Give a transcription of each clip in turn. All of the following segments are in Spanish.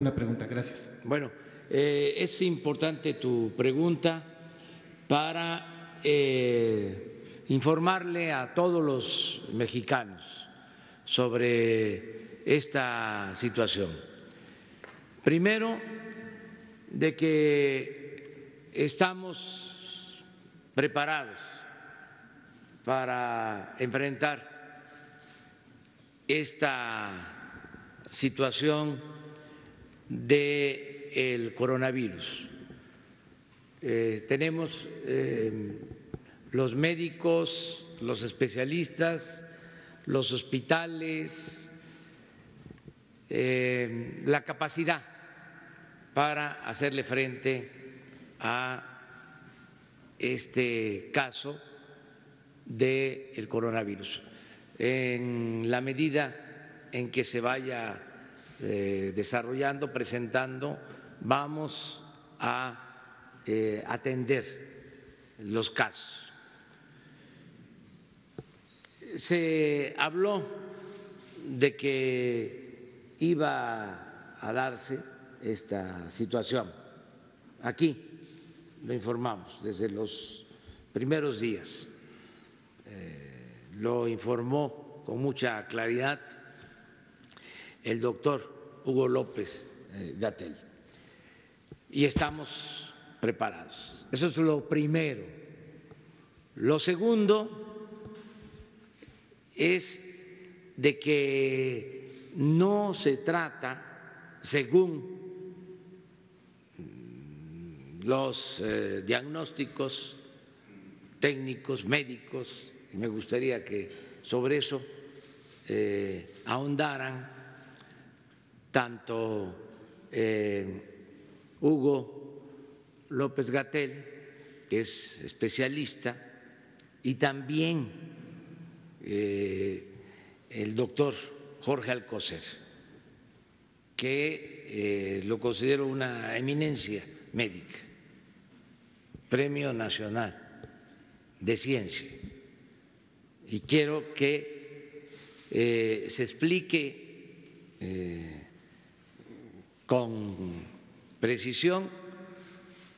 Una pregunta, gracias. Bueno, es importante tu pregunta para informarle a todos los mexicanos sobre esta situación. Primero, de que estamos preparados para enfrentar esta situación del coronavirus. Tenemos los médicos, los especialistas, los hospitales, la capacidad para hacerle frente a este caso del coronavirus. En la medida en que se vaya desarrollando, presentando, vamos a atender los casos. Se habló de que iba a darse esta situación. Aquí lo informamos desde los primeros días. Lo informó con mucha claridad el doctor Hugo López-Gatell, y estamos preparados. Eso es lo primero. Lo segundo es de que no se trata, según los diagnósticos técnicos, médicos, y me gustaría que sobre eso ahondaran tanto Hugo López-Gatell, que es especialista, y también el doctor Jorge Alcocer, que lo considero una eminencia médica, Premio Nacional de Ciencia, y quiero que se explique con precisión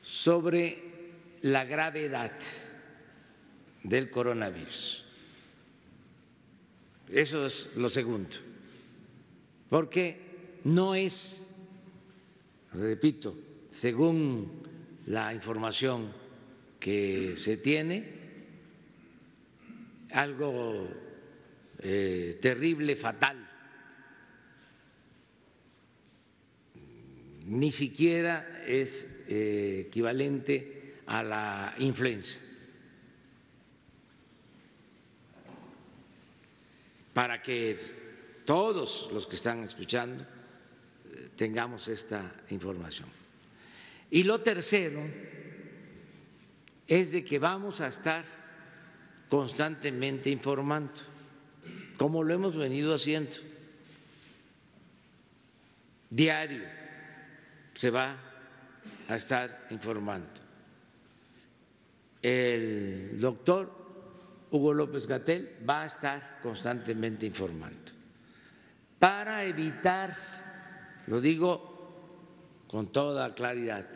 sobre la gravedad del coronavirus. Eso es lo segundo, porque no es, repito, según la información que se tiene, algo terrible, fatal. Ni siquiera es equivalente a la influenza. Para que todos los que están escuchando tengamos esta información. Y lo tercero es de que vamos a estar constantemente informando, como lo hemos venido haciendo. Diario se va a estar informando. El doctor Hugo López-Gatell va a estar constantemente informando para evitar, lo digo con toda claridad,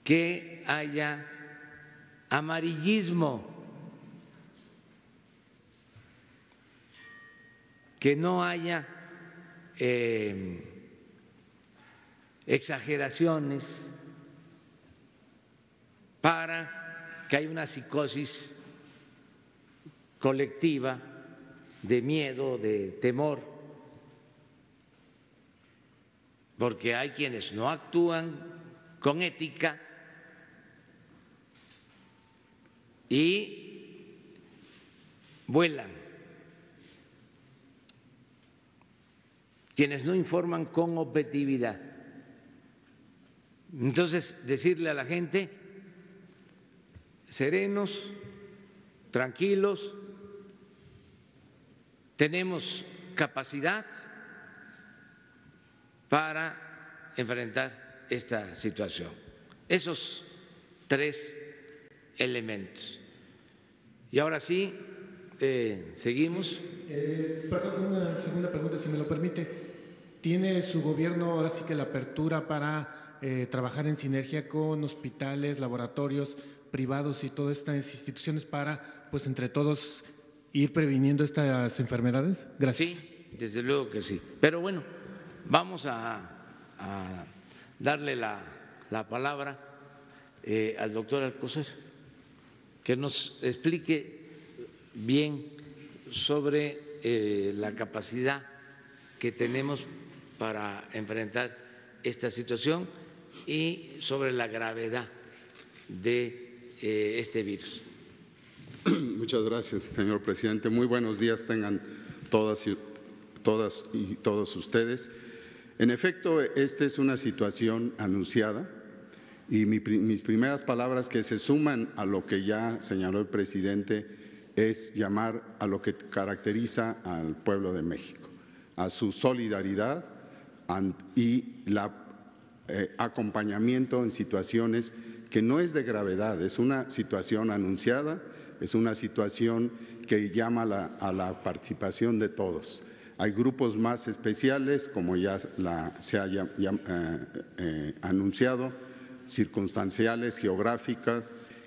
que haya amarillismo, que no haya exageraciones, para que haya una psicosis colectiva de miedo, de temor, porque hay quienes no actúan con ética y vuelan, quienes no informan con objetividad. Entonces, decirle a la gente, serenos, tranquilos, tenemos capacidad para enfrentar esta situación. Esos tres elementos. Y ahora sí, seguimos. Perdón, una segunda pregunta, si me lo permite. ¿Tiene su gobierno ahora sí que la apertura para trabajar en sinergia con hospitales, laboratorios privados y todas estas instituciones para, pues, entre todos ir previniendo estas enfermedades? Gracias. Sí, desde luego que sí. Pero bueno, vamos a darle la palabra al doctor Alcocer, que nos explique bien sobre la capacidad que tenemos para enfrentar esta situación y sobre la gravedad de este virus. Muchas gracias, señor presidente. Muy buenos días tengan todas y todos ustedes. En efecto, esta es una situación anunciada y mis primeras palabras, que se suman a lo que ya señaló el presidente, es llamar a lo que caracteriza al pueblo de México, a su solidaridad y acompañamiento en situaciones que no es de gravedad, es una situación anunciada, es una situación que llama a la participación de todos. Hay grupos más especiales, como ya se haya anunciado, circunstanciales, geográficas,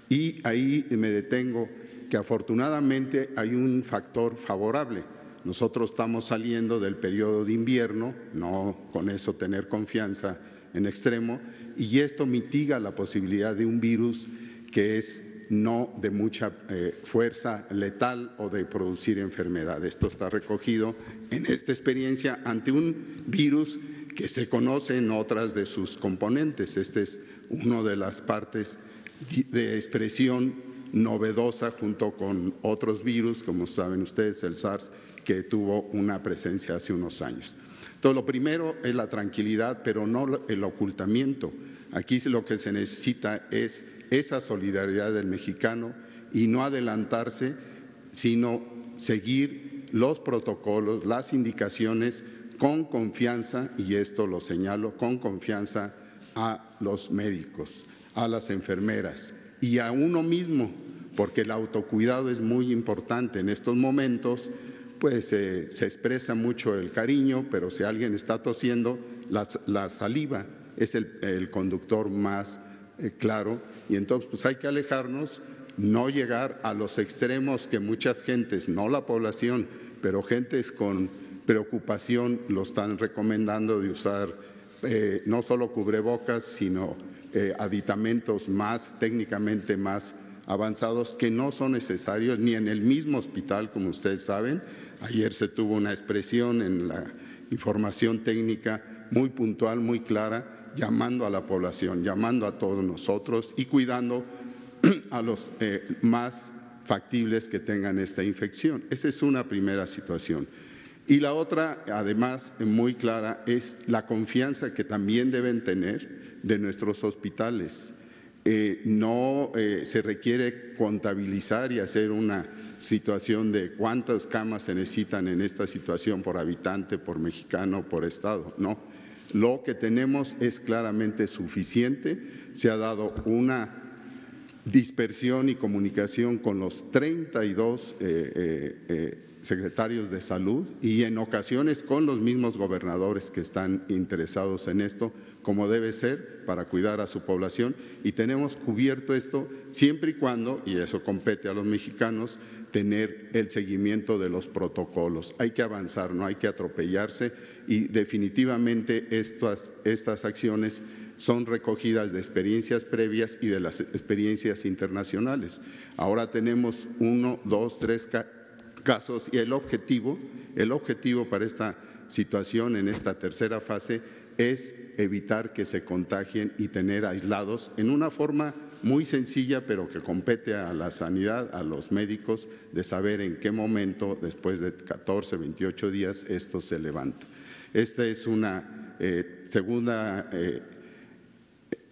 y ahí me detengo que afortunadamente hay un factor favorable. Nosotros estamos saliendo del periodo de invierno, no con eso tener confianza en extremo, y esto mitiga la posibilidad de un virus que es no de mucha fuerza letal o de producir enfermedad. Esto está recogido en esta experiencia ante un virus que se conoce en otras de sus componentes. Este es una de las partes de expresión novedosa junto con otros virus, como saben ustedes, el SARS, que tuvo una presencia hace unos años. Entonces, lo primero es la tranquilidad, pero no el ocultamiento. Aquí lo que se necesita es esa solidaridad del mexicano y no adelantarse, sino seguir los protocolos, las indicaciones con confianza, y esto lo señalo, con confianza a los médicos, a las enfermeras y a uno mismo, porque el autocuidado es muy importante en estos momentos. Pues se expresa mucho el cariño, pero si alguien está tosiendo, la saliva es el conductor más claro, y entonces pues hay que alejarnos, no llegar a los extremos que muchas gentes, no la población, pero gentes con preocupación lo están recomendando, de usar no solo cubrebocas, sino aditamentos más técnicamente más avanzados, que no son necesarios ni en el mismo hospital, como ustedes saben. Ayer se tuvo una expresión en la información técnica muy puntual, muy clara, llamando a la población, llamando a todos nosotros y cuidando a los más factibles que tengan esta infección. Esa es una primera situación. Y la otra, además, muy clara, es la confianza que también deben tener de nuestros hospitales. No se requiere contabilizar y hacer una situación de cuántas camas se necesitan en esta situación por habitante, por mexicano, por estado. No, lo que tenemos es claramente suficiente. Se ha dado una dispersión y comunicación con los 32 secretarios de salud y en ocasiones con los mismos gobernadores que están interesados en esto, como debe ser, para cuidar a su población, y tenemos cubierto esto siempre y cuando, y eso compete a los mexicanos, tener el seguimiento de los protocolos. Hay que avanzar, no hay que atropellarse, y definitivamente estas acciones son recogidas de experiencias previas y de las experiencias internacionales. Ahora tenemos 1, 2, 3 casos, y el objetivo para esta situación en esta tercera fase es evitar que se contagien y tener aislados en una forma muy sencilla, pero que compete a la sanidad, a los médicos, de saber en qué momento, después de 14, 28 días, esto se levanta. Esta es una segunda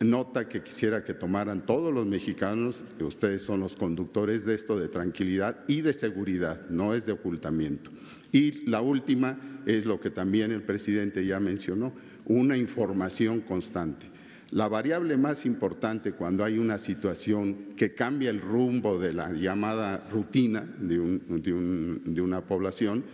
nota que quisiera que tomaran todos los mexicanos, que ustedes son los conductores de esto, de tranquilidad y de seguridad, no es de ocultamiento. Y la última es lo que también el presidente ya mencionó, una información constante. La variable más importante cuando hay una situación que cambia el rumbo de la llamada rutina de una población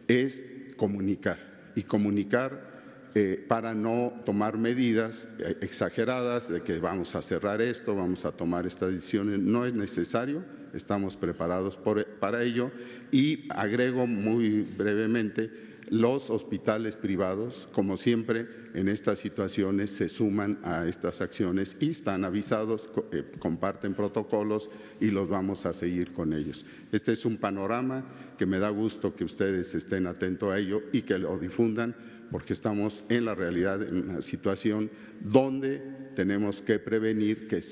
es comunicar, y comunicar para no tomar medidas exageradas de que vamos a cerrar esto, vamos a tomar estas decisiones. No es necesario, estamos preparados para ello. Y agrego muy brevemente, los hospitales privados, como siempre, en estas situaciones se suman a estas acciones y están avisados, comparten protocolos y los vamos a seguir con ellos. Este es un panorama que me da gusto que ustedes estén atentos a ello y que lo difundan, porque estamos en la realidad, en una situación donde tenemos que prevenir que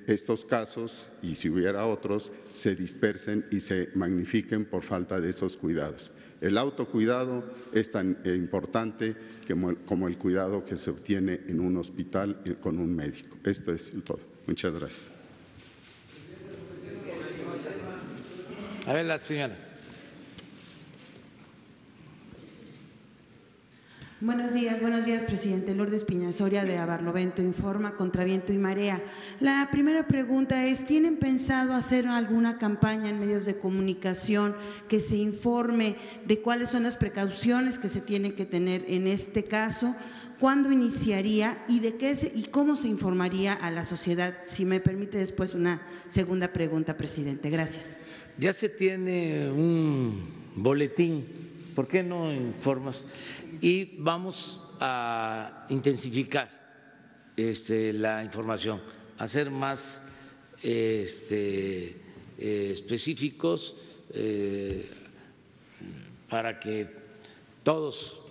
estos casos, y si hubiera otros, se dispersen y se magnifiquen por falta de esos cuidados. El autocuidado es tan importante como el cuidado que se obtiene en un hospital con un médico. Esto es todo. Muchas gracias. A ver, la señora. Buenos días, presidente. Lourdes Piñasoria de Barlovento Informa, contra viento y marea. La primera pregunta es, ¿tienen pensado hacer alguna campaña en medios de comunicación que se informe de cuáles son las precauciones que se tienen que tener en este caso? ¿Cuándo iniciaría y y cómo se informaría a la sociedad? Si me permite después una segunda pregunta, presidente. Gracias. Ya se tiene un boletín, ¿por qué no informas? Y vamos a intensificar la información, a ser más específicos para que todos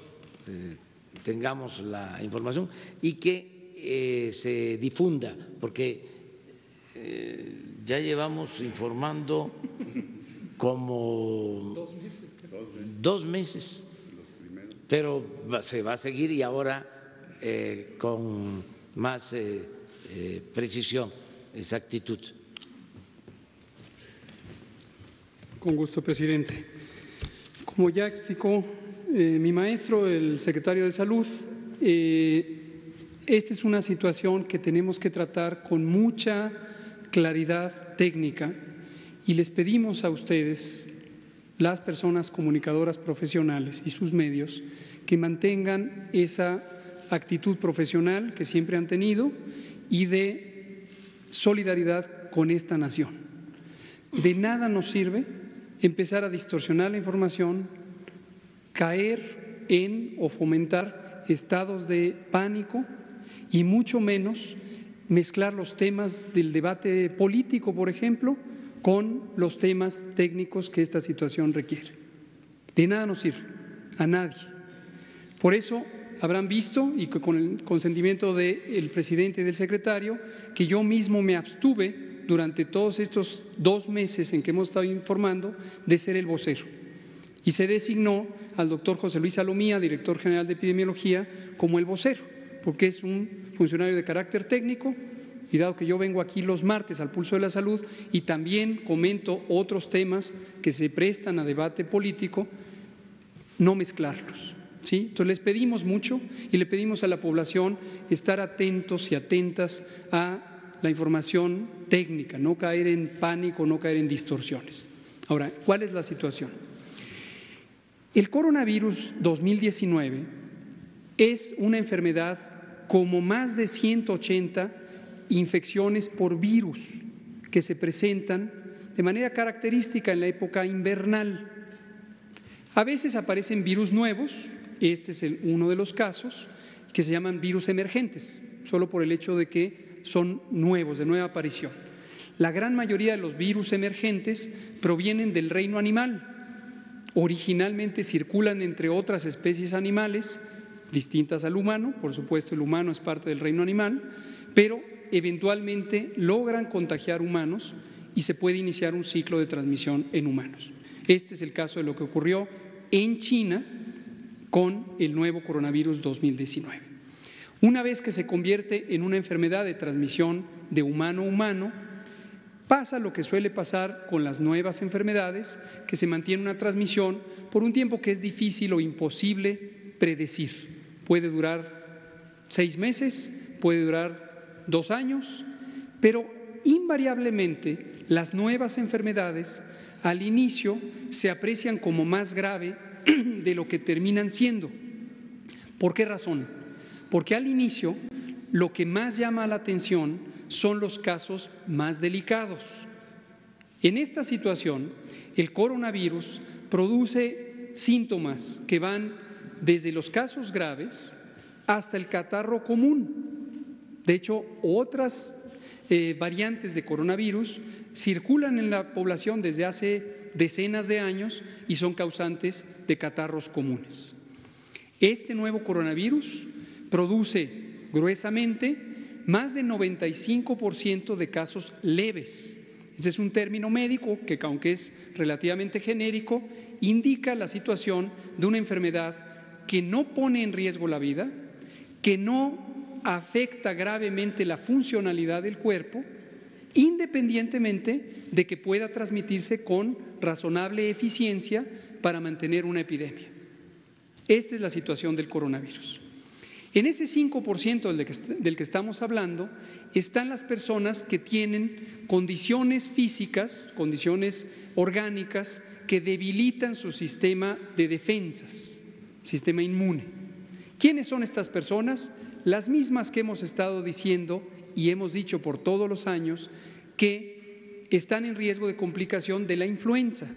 tengamos la información y que se difunda, porque ya llevamos informando como 2 meses. Pero se va a seguir y ahora con más precisión, exactitud. Con gusto, presidente. Como ya explicó mi maestro, el secretario de Salud, esta es una situación que tenemos que tratar con mucha claridad técnica y les pedimos a ustedes, las personas comunicadoras profesionales y sus medios, que mantengan esa actitud profesional que siempre han tenido y de solidaridad con esta nación. De nada nos sirve empezar a distorsionar la información, caer en o fomentar estados de pánico y mucho menos mezclar los temas del debate político, por ejemplo, con los temas técnicos que esta situación requiere. De nada nos sirve, a nadie. Por eso habrán visto, y con el consentimiento del presidente y del secretario, que yo mismo me abstuve durante todos estos 2 meses en que hemos estado informando de ser el vocero. Y se designó al doctor José Luis Salomía, director general de epidemiología, como el vocero, porque es un funcionario de carácter técnico. Y dado que yo vengo aquí los martes al Pulso de la Salud y también comento otros temas que se prestan a debate político, no mezclarlos, ¿sí? Entonces les pedimos mucho y le pedimos a la población estar atentos y atentas a la información técnica, no caer en pánico, no caer en distorsiones. Ahora, ¿cuál es la situación? El coronavirus 2019 es una enfermedad como más de 180 infecciones por virus que se presentan de manera característica en la época invernal. A veces aparecen virus nuevos, este es uno de los casos, que se llaman virus emergentes, solo por el hecho de que son nuevos, de nueva aparición. La gran mayoría de los virus emergentes provienen del reino animal. Originalmente circulan entre otras especies animales distintas al humano, por supuesto el humano es parte del reino animal, pero eventualmente logran contagiar humanos y se puede iniciar un ciclo de transmisión en humanos. Este es el caso de lo que ocurrió en China con el nuevo coronavirus 2019. Una vez que se convierte en una enfermedad de transmisión de humano a humano, pasa lo que suele pasar con las nuevas enfermedades, que se mantiene una transmisión por un tiempo que es difícil o imposible predecir. Puede durar 6 meses, puede durar 2 años, pero invariablemente las nuevas enfermedades al inicio se aprecian como más grave de lo que terminan siendo. ¿Por qué razón? Porque al inicio lo que más llama la atención son los casos más delicados. En esta situación, el coronavirus produce síntomas que van desde los casos graves hasta el catarro común. De hecho, otras variantes de coronavirus circulan en la población desde hace decenas de años y son causantes de catarros comunes. Este nuevo coronavirus produce gruesamente más del 95% de casos leves. Ese es un término médico que, aunque es relativamente genérico, indica la situación de una enfermedad que no pone en riesgo la vida, que no afecta gravemente la funcionalidad del cuerpo, independientemente de que pueda transmitirse con razonable eficiencia para mantener una epidemia. Esta es la situación del coronavirus. En ese 5% del que estamos hablando están las personas que tienen condiciones físicas, condiciones orgánicas que debilitan su sistema de defensas, sistema inmune. ¿Quiénes son estas personas? Las mismas que hemos estado diciendo y hemos dicho por todos los años que están en riesgo de complicación de la influenza.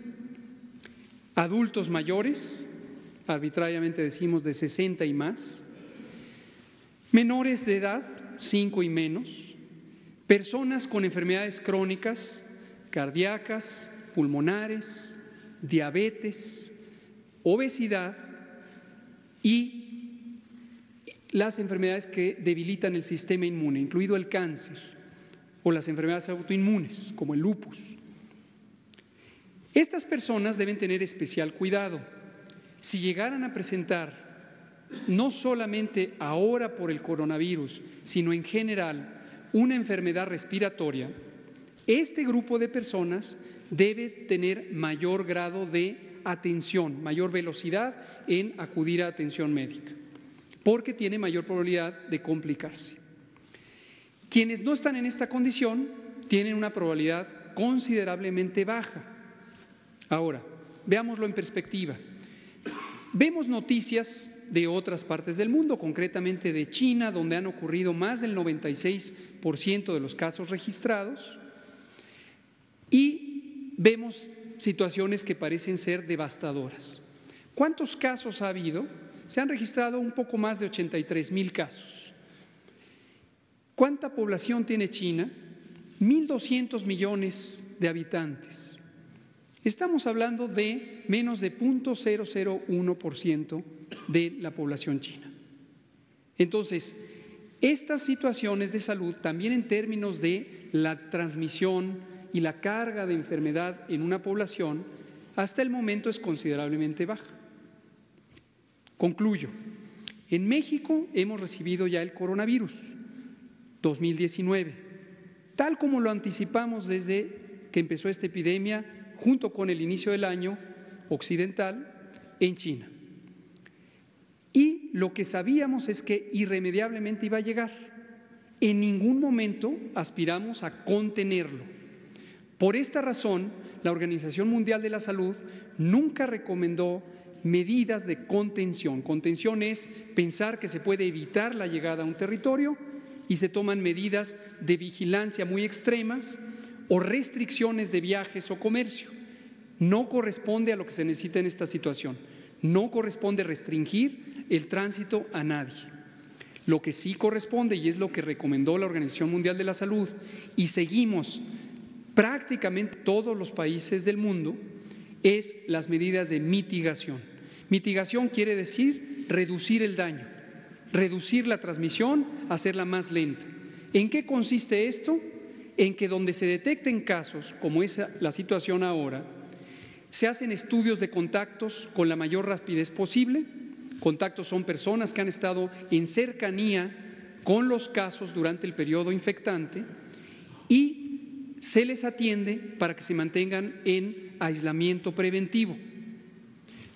Adultos mayores, arbitrariamente decimos de 60 y más, menores de edad, 5 y menos, personas con enfermedades crónicas, cardíacas, pulmonares, diabetes, obesidad y las enfermedades que debilitan el sistema inmune, incluido el cáncer o las enfermedades autoinmunes, como el lupus. Estas personas deben tener especial cuidado. Si llegaran a presentar, no solamente ahora por el coronavirus, sino en general, una enfermedad respiratoria, este grupo de personas debe tener mayor grado de atención, mayor velocidad en acudir a atención médica, porque tiene mayor probabilidad de complicarse. Quienes no están en esta condición tienen una probabilidad considerablemente baja. Ahora, veámoslo en perspectiva. Vemos noticias de otras partes del mundo, concretamente de China, donde han ocurrido más del 96% de los casos registrados, y vemos situaciones que parecen ser devastadoras. ¿Cuántos casos ha habido? Se han registrado un poco más de 83,000 casos. ¿Cuánta población tiene China? 1.200 millones de habitantes. Estamos hablando de menos de 0.001% de la población china. Entonces, estas situaciones de salud, también en términos de la transmisión y la carga de enfermedad en una población, hasta el momento es considerablemente baja. Concluyo. En México hemos recibido ya el coronavirus 2019, tal como lo anticipamos desde que empezó esta epidemia, junto con el inicio del año occidental en China. Y lo que sabíamos es que irremediablemente iba a llegar. En ningún momento aspiramos a contenerlo. Por esta razón, la Organización Mundial de la Salud nunca recomendó medidas de contención. Contención es pensar que se puede evitar la llegada a un territorio y se toman medidas de vigilancia muy extremas o restricciones de viajes o comercio. No corresponde a lo que se necesita en esta situación. No corresponde restringir el tránsito a nadie. Lo que sí corresponde, y es lo que recomendó la Organización Mundial de la Salud, y seguimos prácticamente todos los países del mundo, es las medidas de mitigación. Mitigación quiere decir reducir el daño, reducir la transmisión, hacerla más lenta. ¿En qué consiste esto? En que donde se detecten casos, como es la situación ahora, se hacen estudios de contactos con la mayor rapidez posible. Contactos son personas que han estado en cercanía con los casos durante el periodo infectante y se les atiende para que se mantengan en aislamiento preventivo.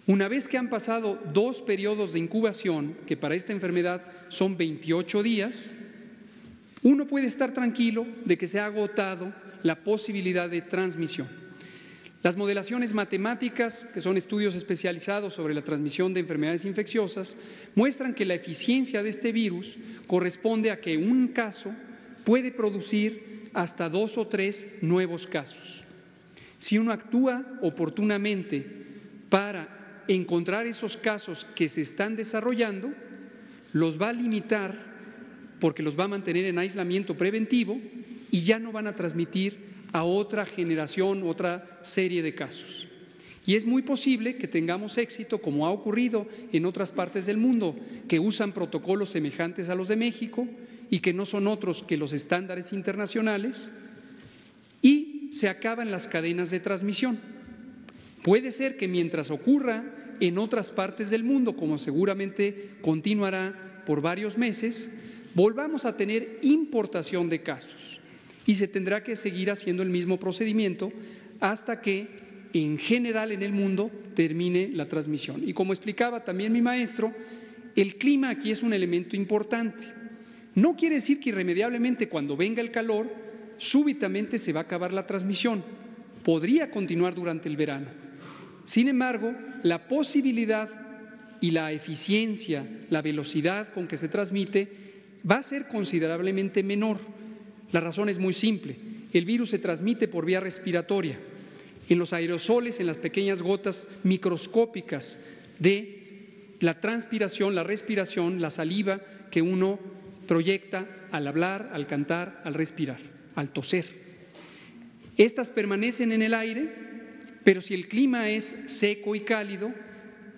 Una vez que han pasado 2 periodos de incubación, que para esta enfermedad son 28 días, uno puede estar tranquilo de que se ha agotado la posibilidad de transmisión. Las modelaciones matemáticas, que son estudios especializados sobre la transmisión de enfermedades infecciosas, muestran que la eficiencia de este virus corresponde a que un caso puede producir hasta 2 o 3 nuevos casos. Si uno actúa oportunamente para encontrar esos casos que se están desarrollando, los va a limitar porque los va a mantener en aislamiento preventivo y ya no van a transmitir a otra generación, otra serie de casos. Y es muy posible que tengamos éxito, como ha ocurrido en otras partes del mundo, que usan protocolos semejantes a los de México y que no son otros que los estándares internacionales, y se acaban las cadenas de transmisión. Puede ser que mientras ocurra en otras partes del mundo, como seguramente continuará por varios meses, volvamos a tener importación de casos y se tendrá que seguir haciendo el mismo procedimiento hasta que en general en el mundo termine la transmisión. Y como explicaba también mi maestro, el clima aquí es un elemento importante. No quiere decir que irremediablemente cuando venga el calor, súbitamente se va a acabar la transmisión. Podría continuar durante el verano. Sin embargo, la posibilidad y la eficiencia, la velocidad con que se transmite va a ser considerablemente menor. La razón es muy simple. El virus se transmite por vía respiratoria, en los aerosoles, en las pequeñas gotas microscópicas de la transpiración, la respiración, la saliva que uno proyecta al hablar, al cantar, al respirar, al toser. Estas permanecen en el aire, pero si el clima es seco y cálido,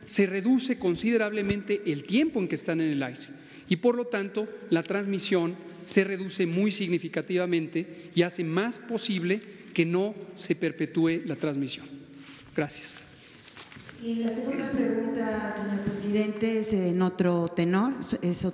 se reduce considerablemente el tiempo en que están en el aire y por lo tanto la transmisión se reduce muy significativamente y hace más posible que no se perpetúe la transmisión. Gracias. Y la segunda pregunta, señor presidente, es en otro tenor, es